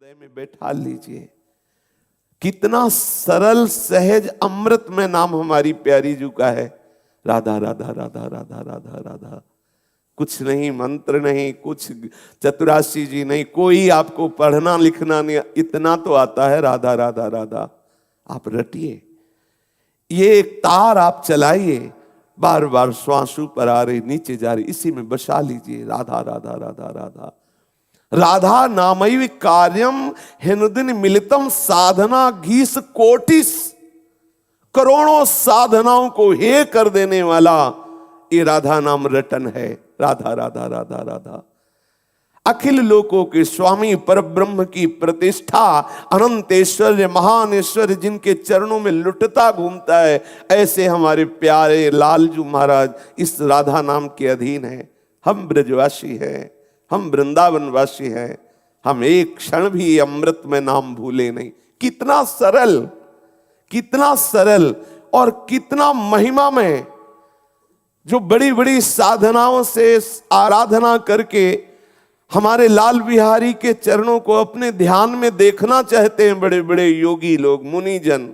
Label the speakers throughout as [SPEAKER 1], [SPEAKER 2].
[SPEAKER 1] हृदय में बैठा लीजिए। कितना सरल सहज अमृत में नाम हमारी प्यारी जू का है, राधा राधा राधा राधा राधा राधा। कुछ नहीं, मंत्र नहीं, कुछ चतुराशी जी नहीं, कोई आपको पढ़ना लिखना नहीं, इतना तो आता है राधा राधा राधा। आप रटिए, ये एक तार आप चलाइए, बार बार श्वास ऊपर आ रही नीचे जा रही, इसी में बसा लीजिए राधा राधा राधा राधा। राधा नामैव कार्यम हेनुदिन मिलितम साधना घीस कोटिस। करोड़ों साधनाओं को हे कर देने वाला ये राधा नाम रटन है, राधा राधा राधा राधा। अखिल लोकों के स्वामी परब्रह्म की प्रतिष्ठा, अनंत ऐश्वर्य महान ऐश्वर्य जिनके चरणों में लुटता घूमता है, ऐसे हमारे प्यारे लालजू महाराज इस राधा नाम के अधीन हैं। हम ब्रजवासी हैं, हम वृंदावनवासी हैं, हम एक क्षण भी अमृत में नाम भूले नहीं। कितना सरल, कितना सरल और कितना महिमा में, जो बड़ी बड़ी साधनाओं से आराधना करके हमारे लाल बिहारी के चरणों को अपने ध्यान में देखना चाहते हैं बड़े बड़े योगी लोग, मुनिजन।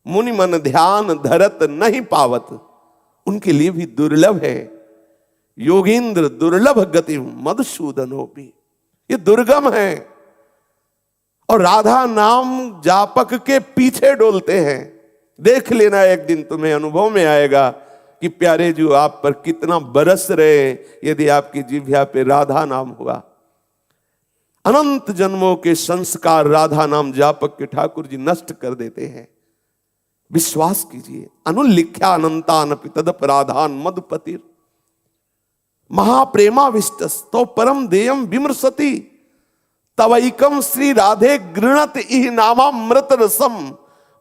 [SPEAKER 1] मुनि मन ध्यान धरत नहीं पावत, उनके लिए भी दुर्लभ है। योगींद्र दुर्लभ गति मधुसूदनोपि, ये दुर्गम है। और राधा नाम जापक के पीछे डोलते हैं। देख लेना, एक दिन तुम्हें अनुभव में आएगा कि प्यारे जो आप पर कितना बरस रहे यदि आपकी जिह्वा पे राधा नाम हुआ। अनंत जन्मों के संस्कार राधा नाम जापक के ठाकुर जी नष्ट कर देते हैं। विश्वास कीजिए, अनुलिख्या अनंतान तदपराधान मधुपतिर महाप्रेमाविष्टस तो परम देयम विमर्शति तवैकम श्री राधे गृणत इह नामामृत रसम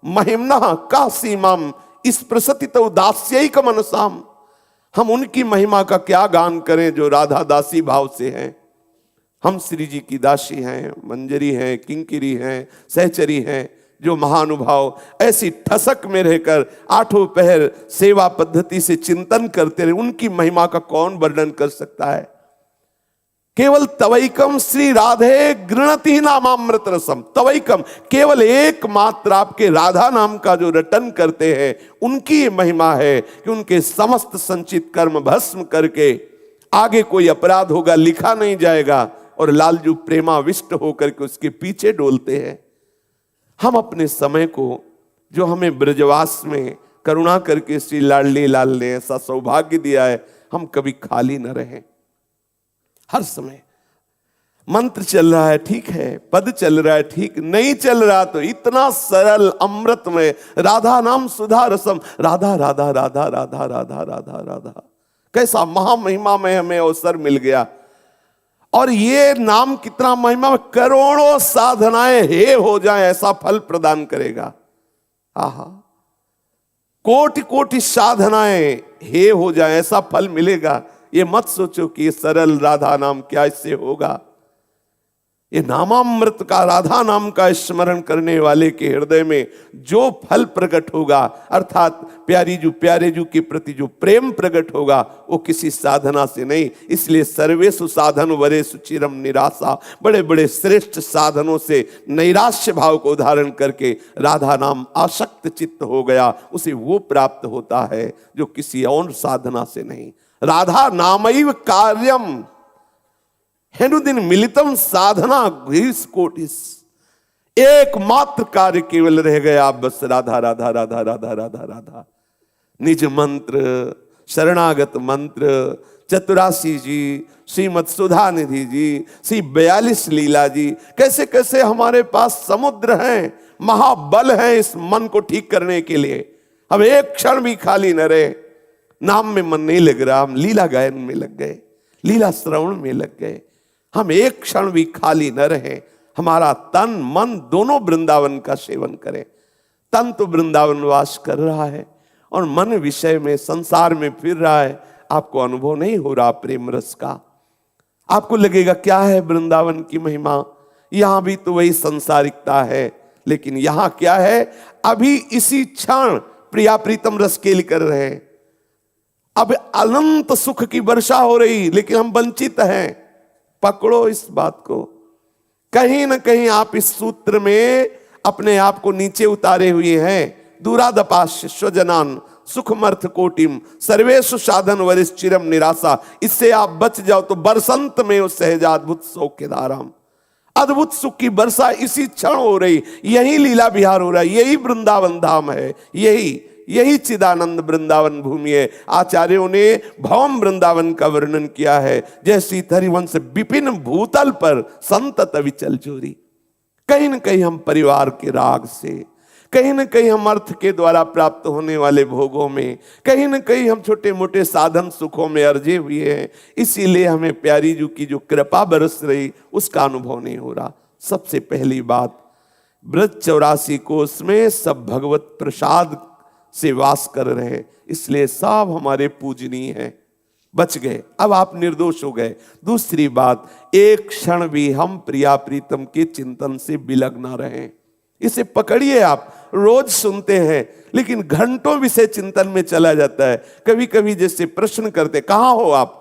[SPEAKER 1] महिम्ना का सीमाम इस प्रसति तो दास्यैक मनसाम। हम उनकी महिमा का क्या गान करें जो राधा दासी भाव से हैं। हम श्री जी की दासी हैं, मंजरी हैं, किंकिरी हैं, सहचरी हैं, जो महानुभाव ऐसी ठसक में रहकर आठों पहर सेवा पद्धति से चिंतन करते रहे, उनकी महिमा का कौन वर्णन कर सकता है। केवल तवैकम श्री राधे गृणति नामामृत रसम, तवैकम केवल एकमात्र आपके राधा नाम का जो रटन करते हैं उनकी ये महिमा है कि उनके समस्त संचित कर्म भस्म करके आगे कोई अपराध होगा लिखा नहीं जाएगा, और लालजू प्रेमाविष्ट होकर के उसके पीछे डोलते हैं। हम अपने समय को, जो हमें ब्रजवास में करुणा करके श्री लाडली लाल ने ऐसा सौभाग्य दिया है, हम कभी खाली न रहें। हर समय मंत्र चल रहा है, ठीक है, पद चल रहा है, ठीक नहीं चल रहा तो इतना सरल अमृत में राधा नाम सुधा रसम, राधा राधा राधा राधा राधा राधा राधा। कैसा महामहिमा में हमें अवसर मिल गया। और ये नाम कितना महिमा, करोड़ों साधनाएं हे हो जाए ऐसा फल प्रदान करेगा। आहा, कोटि कोटि साधनाएं हे हो जाए ऐसा फल मिलेगा। ये मत सोचो कि ये सरल राधा नाम क्या इससे होगा। ये नामामृत का, राधा नाम का स्मरण करने वाले के हृदय में जो फल प्रकट होगा, अर्थात प्यारे जू के प्रति जो प्रेम प्रकट होगा, वो किसी साधना से नहीं। इसलिए सर्वेषु साधन वरेषु चिरम निराशा, बड़े बड़े श्रेष्ठ साधनों से नैराश्य भाव को धारण करके राधा नाम आसक्त चित्त हो गया, उसे वो प्राप्त होता है जो किसी और साधना से नहीं। राधा नामैव कार्यम हेनुदिन मिलितम साधना घीस कोटिस, एकमात्र कार्य केवल रह गया बस राधा राधा राधा राधा राधा राधा। निज मंत्र, शरणागत मंत्र, चतुराशी जी, श्रीमद सुधा निधि जी, श्री 42 लीला जी, कैसे कैसे हमारे पास समुद्र हैं, महाबल हैं इस मन को ठीक करने के लिए। हम एक क्षण भी खाली न रहे। नाम में मन नहीं लग रहा, हम लीला गायन में लग गए, लीला श्रवण में लग गए। हम एक क्षण भी खाली न रहे। हमारा तन मन दोनों वृंदावन का सेवन करें। तन तो वृंदावन वास कर रहा है और मन विषय में, संसार में फिर रहा है। आपको अनुभव नहीं हो रहा प्रेम रस का। आपको लगेगा क्या है वृंदावन की महिमा, यहां भी तो वही संसारिकता है। लेकिन यहां क्या है, अभी इसी क्षण प्रिया प्रीतम रस केली कर रहे हैं। अब अनंत सुख की वर्षा हो रही, लेकिन हम वंचित हैं। पकड़ो इस बात को। कहीं ना कहीं आप इस सूत्र में अपने आप को नीचे उतारे हुए हैं। दूरादपाश्य स्वजनान सुखमर्थ कोटिम सर्वेषु साधन वरिष्ठ चिरम निराशा। इससे आप बच जाओ तो बरसंत में उस सहजाद्भुत सौख्य धाराम। अद्भुत सुख की वर्षा इसी क्षण हो रही, यही लीला विहार हो रहा है, यही वृंदावन धाम है, यही चिदानंद वृंदावन भूमि है। आचार्यों ने भौम वृंदावन का वर्णन किया है, जैसी हरिवंश विपिन भूतल पर संतत विचल चोरी। कहीं न कहीं हम परिवार के राग से, कहीं न कहीं हम अर्थ के द्वारा प्राप्त होने वाले भोगों में, कहीं न कहीं हम छोटे मोटे साधन सुखों में अर्जे हुए हैं। इसीलिए हमें प्यारी जी की जो कृपा बरस रही उसका अनुभव नहीं हो रहा। सबसे पहली बात, ब्रज 84 कोष में सब भगवत प्रसाद से वास कर रहे, इसलिए सब हमारे पूजनीय हैं, बच गए, अब आप निर्दोष हो गए। दूसरी बात, एक क्षण भी हम प्रिया प्रीतम के चिंतन से बिलग ना रहें। इसे पकड़िए, आप रोज सुनते हैं लेकिन घंटों विषय चिंतन में चला जाता है। कभी कभी जैसे प्रश्न करते, कहां हो आप,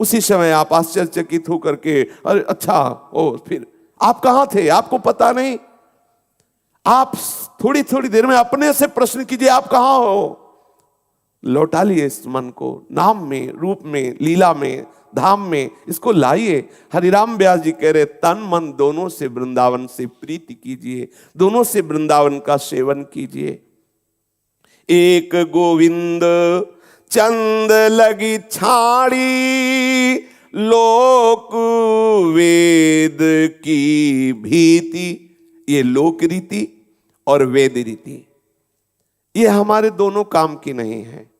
[SPEAKER 1] उसी समय आप आश्चर्यचकित होकर के अरे अच्छा ओ, फिर आप कहां थे, आपको पता नहीं। आप थोड़ी थोड़ी देर में अपने से प्रश्न कीजिए, आप कहां हो। लौटा लिए इस मन को, नाम में, रूप में, लीला में, धाम में, इसको लाइए। हरिराम व्यास जी कह रहे, तन मन दोनों से वृंदावन से प्रीति कीजिए, दोनों से वृंदावन का सेवन कीजिए। एक गोविंद चंद लगी छाड़ी, लोक वेद की भीति। ये लोक रीति और वेद रीति ये हमारे दोनों काम की नहीं है,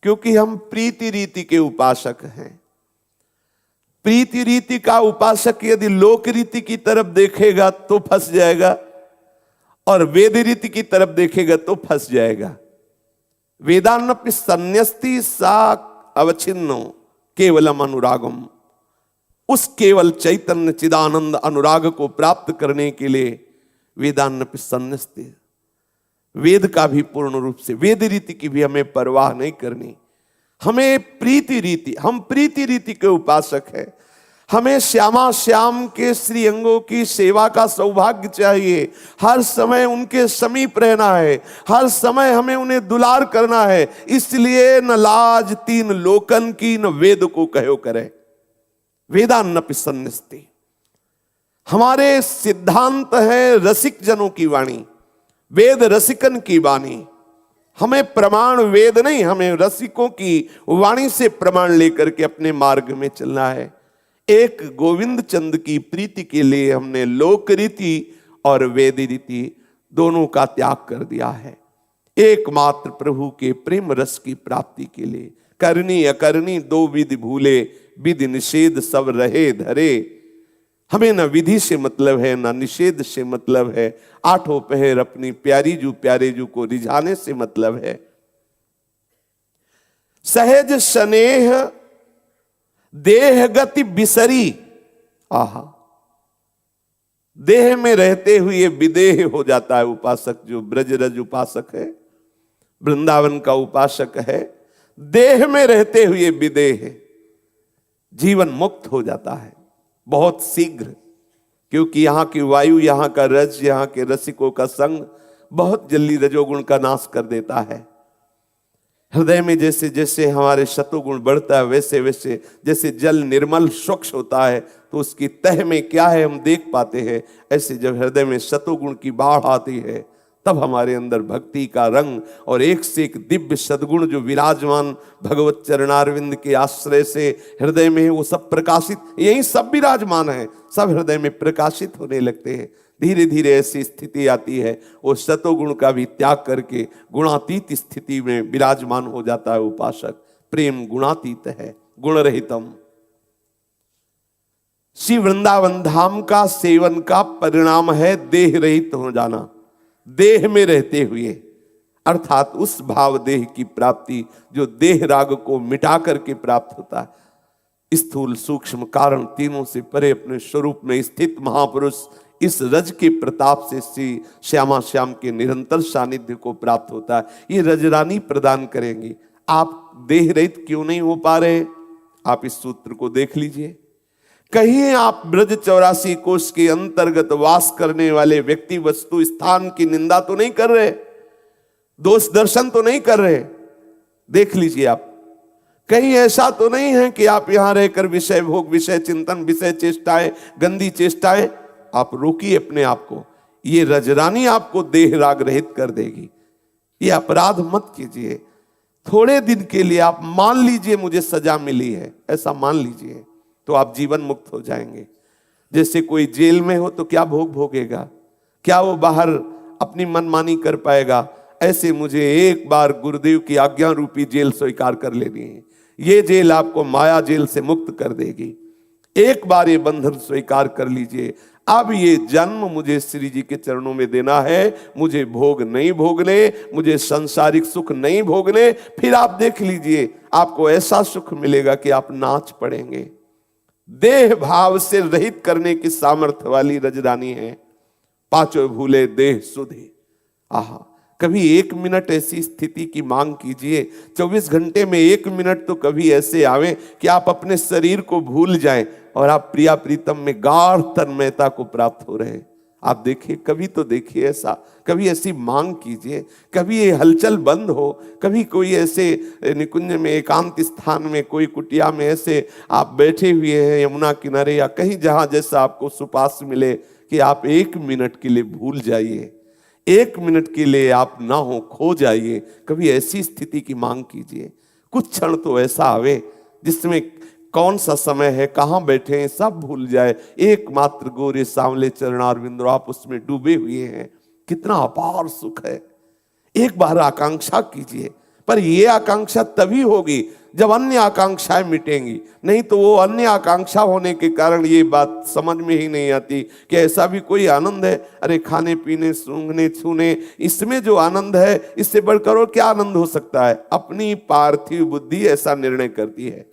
[SPEAKER 1] क्योंकि हम प्रीति रीति के उपासक हैं। प्रीति रीति का उपासक यदि लोक रीति की तरफ देखेगा तो फंस जाएगा, और वेद रीति की तरफ देखेगा तो फंस जाएगा। वेदान्नपि संन्यस्ति सा अवच्छिन्नो केवलम अनुरागम। उस केवल चैतन्य चिदानंद अनुराग को प्राप्त करने के लिए वेदान्नपि संन्यस्ति, वेद का भी पूर्ण रूप से, वेद रीति की भी हमें परवाह नहीं करनी। हमें प्रीति रीति, हम प्रीति रीति के उपासक हैं। हमें श्यामा श्याम के श्री अंगों की सेवा का सौभाग्य चाहिए। हर समय उनके समीप रहना है, हर समय हमें उन्हें दुलार करना है। इसलिए न लाज तीन लोकन की, न वेद को कहो करे, वेदान्नपि संन्यस्ति। हमारे सिद्धांत है रसिक जनों की वाणी, वेद रसिकन की वाणी। हमें प्रमाण वेद नहीं, हमें रसिकों की वाणी से प्रमाण लेकर के अपने मार्ग में चलना है। एक गोविंद चंद की प्रीति के लिए हमने लोक रीति और वेद रीति दोनों का त्याग कर दिया है। एकमात्र प्रभु के प्रेम रस की प्राप्ति के लिए करनी अकरनी दो विधि भूले, विधि निषेध सब रहे धरे। हमें न विधि से मतलब है, न निषेध से मतलब है। आठों पहर अपनी प्यारी जू प्यारे जू को रिझाने से मतलब है। सहज स्नेह देह गति बिसरी। आहा, देह में रहते हुए विदेह हो जाता है उपासक। जो ब्रजरज उपासक है, वृंदावन का उपासक है, देह में रहते हुए विदेह, जीवन मुक्त हो जाता है बहुत शीघ्र। क्योंकि यहाँ की वायु, यहाँ का रज, यहाँ के रसिकों का संग बहुत जल्दी रजोगुण का नाश कर देता है। हृदय में जैसे जैसे हमारे शतुगुण बढ़ता है, वैसे वैसे जैसे जल निर्मल स्वच्छ होता है तो उसकी तह में क्या है हम देख पाते हैं। ऐसे जब हृदय में शतुगुण की बाढ़ आती है तब हमारे अंदर भक्ति का रंग और एक से एक दिव्य सद्गुण जो विराजमान भगवत चरणारविंद के आश्रय से हृदय में है, वो सब प्रकाशित, यही सब विराजमान है, सब हृदय में प्रकाशित होने लगते हैं। धीरे धीरे ऐसी स्थिति आती है, वो सतोगुण का भी त्याग करके गुणातीत स्थिति में विराजमान हो जाता है उपासक। प्रेम गुणातीत है, गुण रहितम। श्री वृंदावन धाम का सेवन का परिणाम है देह रहित हो जाना, देह में रहते हुए, अर्थात उस भाव देह की प्राप्ति जो देह राग को मिटा करके प्राप्त होता है। स्थूल सूक्ष्म कारण तीनों से परे अपने स्वरूप में स्थित महापुरुष इस रज के प्रताप से श्री श्यामा श्याम के निरंतर सानिध्य को प्राप्त होता है। ये रजरानी प्रदान करेंगी। आप देह रहित क्यों नहीं हो पा रहे? आप इस सूत्र को देख लीजिए। कहीं आप ब्रज 84 कोष के अंतर्गत वास करने वाले व्यक्ति वस्तु स्थान की निंदा तो नहीं कर रहे, दोष दर्शन तो नहीं कर रहे? देख लीजिए आप, कहीं ऐसा तो नहीं है कि आप यहां रहकर विषय भोग, विषय चिंतन, विषय चेष्टाएं, गंदी चेष्टाएं, आप रोकिए अपने आप को। ये रजरानी आपको देह राग रहित कर देगी। ये अपराध मत कीजिए। थोड़े दिन के लिए आप मान लीजिए मुझे सजा मिली है, ऐसा मान लीजिए, तो आप जीवन मुक्त हो जाएंगे। जैसे कोई जेल में हो तो क्या भोग भोगेगा, क्या वो बाहर अपनी मनमानी कर पाएगा? ऐसे मुझे एक बार गुरुदेव की आज्ञा रूपी जेल स्वीकार कर लेनी है। ये जेल आपको माया जेल से मुक्त कर देगी। एक बार ये बंधन स्वीकार कर लीजिए, अब ये जन्म मुझे श्री जी के चरणों में देना है, मुझे भोग नहीं भोगने, मुझे सांसारिक सुख नहीं भोगने। फिर आप देख लीजिए, आपको ऐसा सुख मिलेगा कि आप नाच पड़ेंगे। देह भाव से रहित करने की सामर्थ्य वाली रजरानी है। पांचों भूले देह सुधे। आहा, कभी 1 मिनट ऐसी स्थिति की मांग कीजिए। 24 घंटे में 1 मिनट तो कभी ऐसे आवे कि आप अपने शरीर को भूल जाएं और आप प्रिया प्रीतम में गाढ़ तन्मयता को प्राप्त हो रहे हैं। आप देखिए, कभी तो देखिए ऐसा, कभी ऐसी मांग कीजिए। कभी ये हलचल बंद हो, कभी कोई ऐसे निकुंज में, एकांत स्थान में, कोई कुटिया में ऐसे आप बैठे हुए हैं यमुना किनारे या कहीं जहां जैसा आपको सुपास मिले कि आप 1 मिनट के लिए भूल जाइए, 1 मिनट के लिए आप ना हो, खो जाइए। कभी ऐसी स्थिति की मांग कीजिए। कुछ क्षण तो ऐसा आवे जिसमें कौन सा समय है, कहां बैठे हैं, सब भूल जाए। एकमात्र गोरे सांवले चरणारविंद, आप उसमें डूबे हुए हैं। कितना अपार सुख है। एक बार आकांक्षा कीजिए, पर यह आकांक्षा तभी होगी जब अन्य आकांक्षाएं मिटेंगी। नहीं तो वो अन्य आकांक्षा होने के कारण ये बात समझ में ही नहीं आती कि ऐसा भी कोई आनंद है। अरे खाने पीने, सूंघने छूने, इसमें जो आनंद है, इससे बढ़कर और क्या आनंद हो सकता है? अपनी पार्थिव बुद्धि ऐसा निर्णय करती है।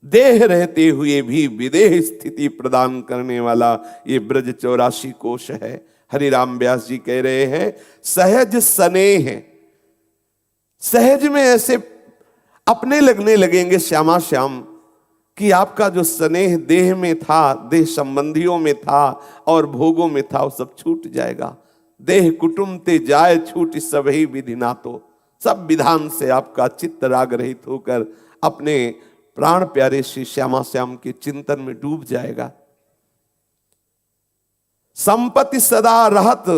[SPEAKER 1] देह रहते हुए भी विदेह स्थिति प्रदान करने वाला ये ब्रज 84 कोश है। हरिराम व्यास जी कह रहे हैं, सहज स्नेह है। सहज में ऐसे अपने लगने लगेंगे श्यामा श्याम कि आपका जो स्नेह देह में था, देह संबंधियों में था और भोगों में था, वो सब छूट जाएगा। देह कुटुंब ते जाए छूट सबही विधि ना, तो सब विधान से आपका चित्त राग रहित होकर अपने प्राण प्यारे श्री श्यामा श्याम के चिंतन में डूब जाएगा। संपत्ति सदा रहत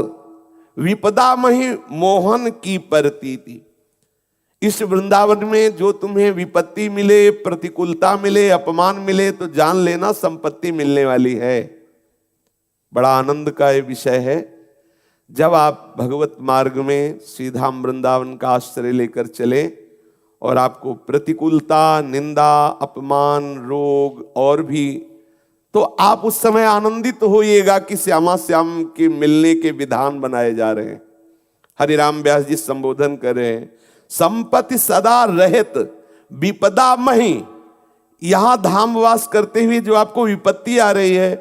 [SPEAKER 1] विपदा मही मोहन की प्रतीति। इस वृंदावन में जो तुम्हें विपत्ति मिले, प्रतिकूलता मिले, अपमान मिले, तो जान लेना संपत्ति मिलने वाली है। बड़ा आनंद का ये विषय है। जब आप भगवत मार्ग में श्रीधाम वृंदावन का आश्रय लेकर चले और आपको प्रतिकूलता, निंदा, अपमान, रोग और भी, तो आप उस समय आनंदित होइएगा कि श्यामा श्याम के मिलने के विधान बनाए जा रहे हैं। हरिराम व्यास जी संबोधन कर रहे हैं, संपत्ति सदा रहित विपदा मही। यहां धामवास करते हुए जो आपको विपत्ति आ रही है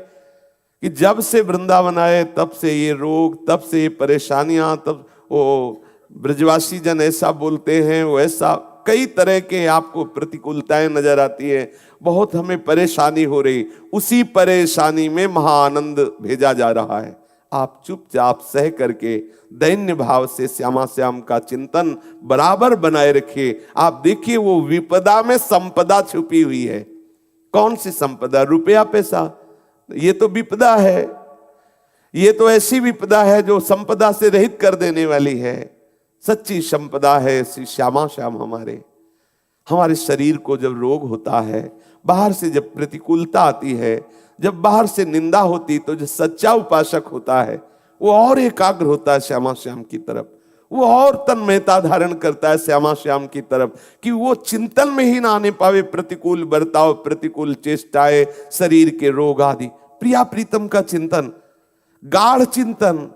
[SPEAKER 1] कि जब से वृंदावन आए तब से ये रोग, तब से ये परेशानियां, तब वो ब्रजवासी जन ऐसा बोलते हैं, वो ऐसा, कई तरह के आपको प्रतिकूलताएं नजर आती है। बहुत हमें परेशानी हो रही, उसी परेशानी में महाआनंद भेजा जा रहा है। आप चुपचाप सह करके दैन्य भाव से श्यामा श्याम का चिंतन बराबर बनाए रखिए। आप देखिए, वो विपदा में संपदा छुपी हुई है। कौन सी संपदा? रुपया पैसा? ये तो विपदा है। ये तो ऐसी विपदा है जो संपदा से रहित कर देने वाली है। सच्ची संपदा है श्री श्यामा श्याम हमारे शरीर को जब रोग होता है, बाहर से जब प्रतिकूलता आती है, जब बाहर से निंदा होती, तो जो सच्चा उपासक होता है वो और एकाग्र होता है श्यामा श्याम की तरफ, वो और तन्मयता धारण करता है श्यामा श्याम की तरफ कि वो चिंतन में ही ना आने पावे प्रतिकूल बर्ताव, प्रतिकूल चेष्टाएं, शरीर के रोग आदि। प्रिया प्रीतम का चिंतन, गाढ़ चिंतन,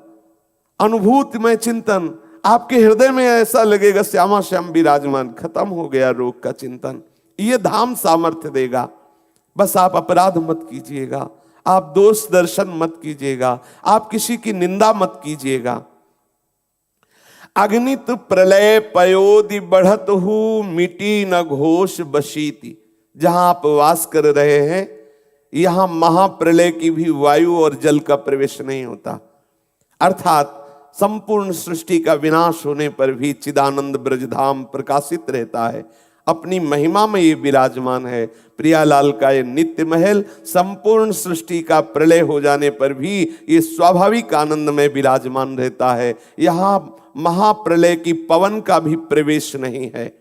[SPEAKER 1] अनुभूतिमय चिंतन, आपके हृदय में ऐसा लगेगा श्यामा श्याम विराजमान, खत्म हो गया रोग का चिंतन। ये धाम सामर्थ्य देगा। बस आप अपराध मत कीजिएगा, आप दोष दर्शन मत कीजिएगा, आप किसी की निंदा मत कीजिएगा। अग्नित प्रलय पयोदि बढ़त हूं, मिटी न घोष बशीति। जहां आप वास कर रहे हैं यहां महाप्रलय की भी वायु और जल का प्रवेश नहीं होता। अर्थात संपूर्ण सृष्टि का विनाश होने पर भी चिदानंद ब्रजधाम प्रकाशित रहता है, अपनी महिमा में ये विराजमान है। प्रियालाल का ये नित्य महल संपूर्ण सृष्टि का प्रलय हो जाने पर भी ये स्वाभाविक आनंद में विराजमान रहता है। यहाँ महाप्रलय की पवन का भी प्रवेश नहीं है।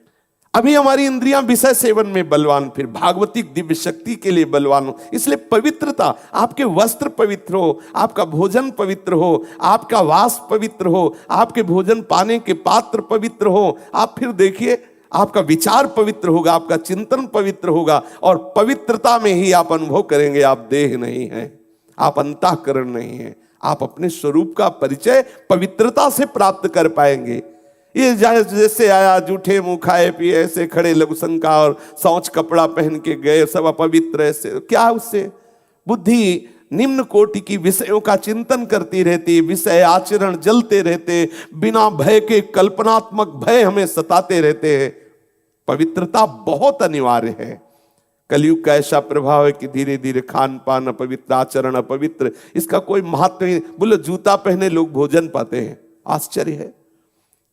[SPEAKER 1] अभी हमारी इंद्रियां विषय सेवन में बलवान, फिर भागवतिक दिव्य शक्ति के लिए बलवान हो। इसलिए पवित्रता, आपके वस्त्र पवित्र हो, आपका भोजन पवित्र हो, आपका वास पवित्र हो, आपके भोजन पाने के पात्र पवित्र हो। आप फिर देखिए, आपका विचार पवित्र होगा, आपका चिंतन पवित्र होगा, और पवित्रता में ही आप अनुभव करेंगे आप देह नहीं है, आप अंतःकरण नहीं है। आप अपने स्वरूप का परिचय पवित्रता से प्राप्त कर पाएंगे। ये जैसे आया जूठे मुंह खाए पिए ऐसे खड़े लघुशंका और शौच कपड़ा पहन के गए, सब अपवित्र, ऐसे क्या उससे? बुद्धि निम्न कोटि की विषयों का चिंतन करती रहती, विषय आचरण जलते रहते, बिना भय के कल्पनात्मक भय हमें सताते रहते हैं। पवित्रता बहुत अनिवार्य है। कलयुग का ऐसा प्रभाव है कि धीरे धीरे खान पान अपवित्र, आचरण अपवित्र, इसका कोई महत्व नहीं। बोले जूता पहने लोग भोजन पाते हैं, आश्चर्य है।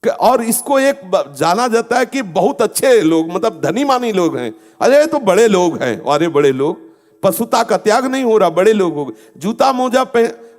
[SPEAKER 1] और इसको एक जाना जाता है कि बहुत अच्छे लोग, मतलब धनी मानी लोग हैं, अरे तो बड़े लोग हैं, अरे बड़े लोग, पशुता का त्याग नहीं हो रहा, बड़े लोग हो गए। जूता मोजा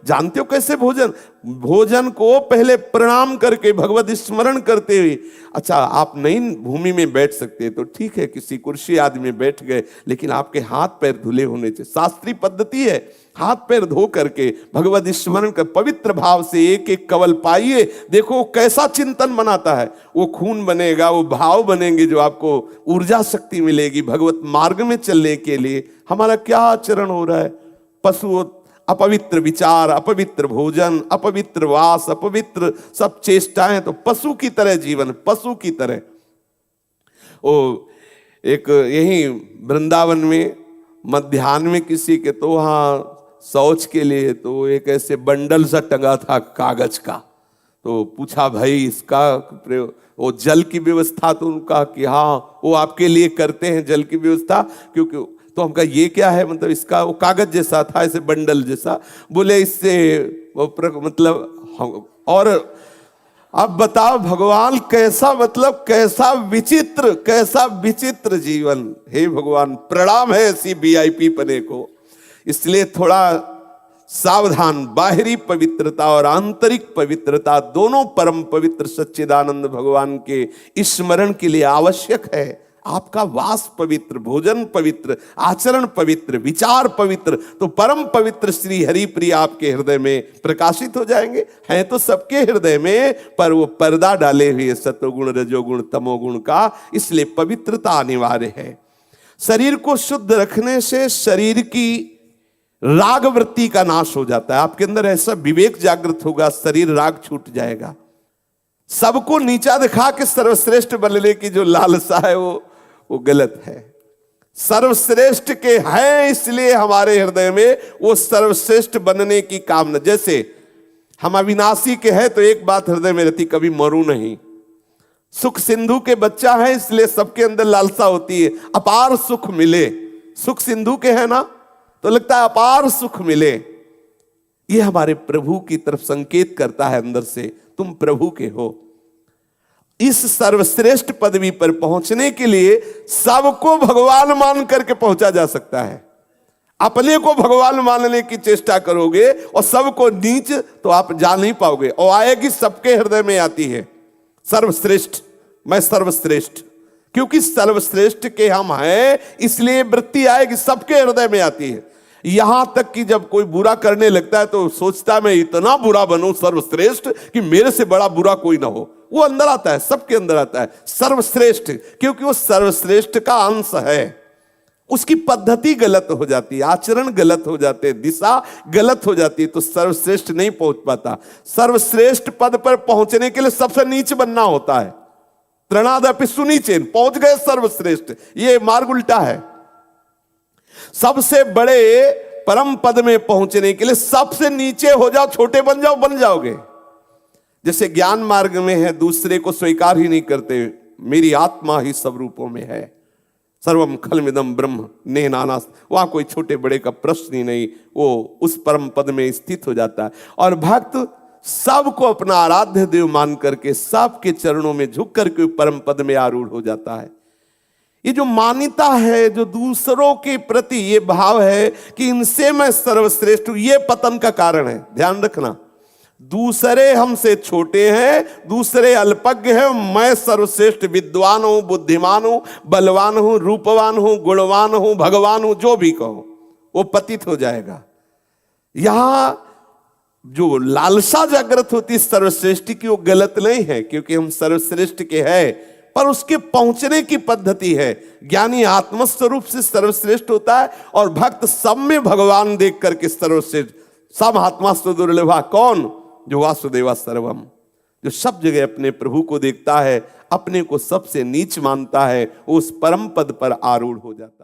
[SPEAKER 1] जानते हो कैसे भोजन को पहले प्रणाम करके भगवत स्मरण करते हुए। अच्छा, आप नई भूमि में बैठ सकते तो ठीक है, किसी कुर्सी आदि में बैठ गए, लेकिन आपके हाथ पैर धुले होने चाहिए। शास्त्रीय पद्धति है, हाथ पैर धो करके भगवत स्मरण कर पवित्र भाव से एक एक कवल पाइए। देखो कैसा चिंतन बनाता है, वो खून बनेगा, वो भाव बनेंगे जो आपको ऊर्जा शक्ति मिलेगी भगवत मार्ग में चलने के लिए। हमारा क्या आचरण हो रहा है? पशु अपवित्र विचार, अपवित्र भोजन, अपवित्र वास, अपवित्र सब चेष्टाएं, तो पशु की तरह जीवन, पशु की तरह। ओ एक यही वृंदावन में मध्याह्न में किसी के तो वहाँ शौच के लिए तो एक ऐसे बंडल सा टंगा था कागज का, तो पूछा भाई इसका प्रयोग, वो जल की व्यवस्था, तो उनका कि हाँ वो आपके लिए करते हैं जल की व्यवस्था, क्योंकि तो हम कहा ये क्या है? मतलब इसका वो कागज जैसा था, ऐसे बंडल जैसा। बोले इससे मतलब, और अब बताओ भगवान कैसा, मतलब कैसा विचित्र जीवन। हे भगवान, प्रणाम है ऐसी वीआईपी पने को। इसलिए थोड़ा सावधान। बाहरी पवित्रता और आंतरिक पवित्रता दोनों परम पवित्र सच्चिदानंद भगवान के स्मरण के लिए आवश्यक है। आपका वास पवित्र, भोजन पवित्र, आचरण पवित्र, विचार पवित्र, तो परम पवित्र श्री हरि प्रिय आपके हृदय में प्रकाशित हो जाएंगे। हैं तो सबके हृदय में, पर वो पर्दा डाले हुए सतोगुण रजोगुण तमोगुण का, इसलिए पवित्रता अनिवार्य है। शरीर को शुद्ध रखने से शरीर की राग वृत्ति का नाश हो जाता है। आपके अंदर ऐसा विवेक जागृत होगा, शरीर राग छूट जाएगा। सबको नीचा दिखा के सर्वश्रेष्ठ बनने की जो लालसा है वो गलत है। सर्वश्रेष्ठ के हैं, इसलिए हमारे हृदय में वो सर्वश्रेष्ठ बनने की कामना। जैसे हम अविनाशी के हैं तो एक बात हृदय में रहती, कभी मरूं नहीं। सुख सिंधु के बच्चा है, इसलिए सबके अंदर लालसा होती है अपार सुख मिले। सुख सिंधु के है ना, तो लगता है अपार सुख मिले। ये हमारे प्रभु की तरफ संकेत करता है अंदर से, तुम प्रभु के हो। इस सर्वश्रेष्ठ पदवी पर पहुंचने के लिए सबको भगवान मान करके पहुंचा जा सकता है। अपने को भगवान मानने की चेष्टा करोगे और सबको नीच, तो आप जा नहीं पाओगे। और आएगी सबके हृदय में आती है सर्वश्रेष्ठ, मैं सर्वश्रेष्ठ, क्योंकि सर्वश्रेष्ठ के हम हैं, इसलिए वृत्ति आएगी, सबके हृदय में आती है। यहां तक कि जब कोई बुरा करने लगता है तो सोचता है मैं इतना बुरा बनूं सर्वश्रेष्ठ कि मेरे से बड़ा बुरा कोई ना हो। वो अंदर आता है, सबके अंदर आता है सर्वश्रेष्ठ, क्योंकि वो सर्वश्रेष्ठ का अंश है। उसकी पद्धति गलत हो जाती है, आचरण गलत हो जाते हैं, दिशा गलत हो जाती है, तो सर्वश्रेष्ठ नहीं पहुंच पाता। सर्वश्रेष्ठ पद पर पहुंचने के लिए सबसे नीच बनना होता है। त्रणादपि सुनीचेन, पहुंच गए सर्वश्रेष्ठ, ये मार्ग उल्टा है। सबसे बड़े परम पद में पहुंचने के लिए सबसे नीचे हो जाओ, छोटे बन जाओ, बन जाओगे। जैसे ज्ञान मार्ग में है, दूसरे को स्वीकार ही नहीं करते, मेरी आत्मा ही सब रूपों में है। सर्वम खलमिदम ब्रह्म ने नानास्त, वहां कोई छोटे बड़े का प्रश्न ही नहीं, वो उस परम पद में स्थित हो जाता है। और भक्त सबको अपना आराध्य देव मान करके सबके चरणों में झुक करके परम पद में आरूढ़ हो जाता है। ये जो मान्यता है, जो दूसरों के प्रति ये भाव है कि इनसे मैं सर्वश्रेष्ठ हूं, ये पतन का कारण है। ध्यान रखना, दूसरे हमसे छोटे हैं, दूसरे अल्पज्ञ हैं, मैं सर्वश्रेष्ठ विद्वान हूं, बुद्धिमान हूं, बलवान हूं, रूपवान हूं, गुणवान हूं, भगवान हूं, जो भी कहो वो पतित हो जाएगा। यहां जो लालसा जागृत होती सर्वश्रेष्ठ की, वो गलत नहीं है, क्योंकि हम सर्वश्रेष्ठ के हैं, पर उसके पहुंचने की पद्धति है। ज्ञानी आत्मस्वरूप से सर्वश्रेष्ठ होता है और भक्त सब में भगवान देख करके सर्वश्रेष्ठ। सब आत्मा दुर्लभा, कौन? जो वासुदेवा सर्वम, जो सब जगह अपने प्रभु को देखता है, अपने को सबसे नीच मानता है, उस परम पद पर आरूढ़ हो जाता है।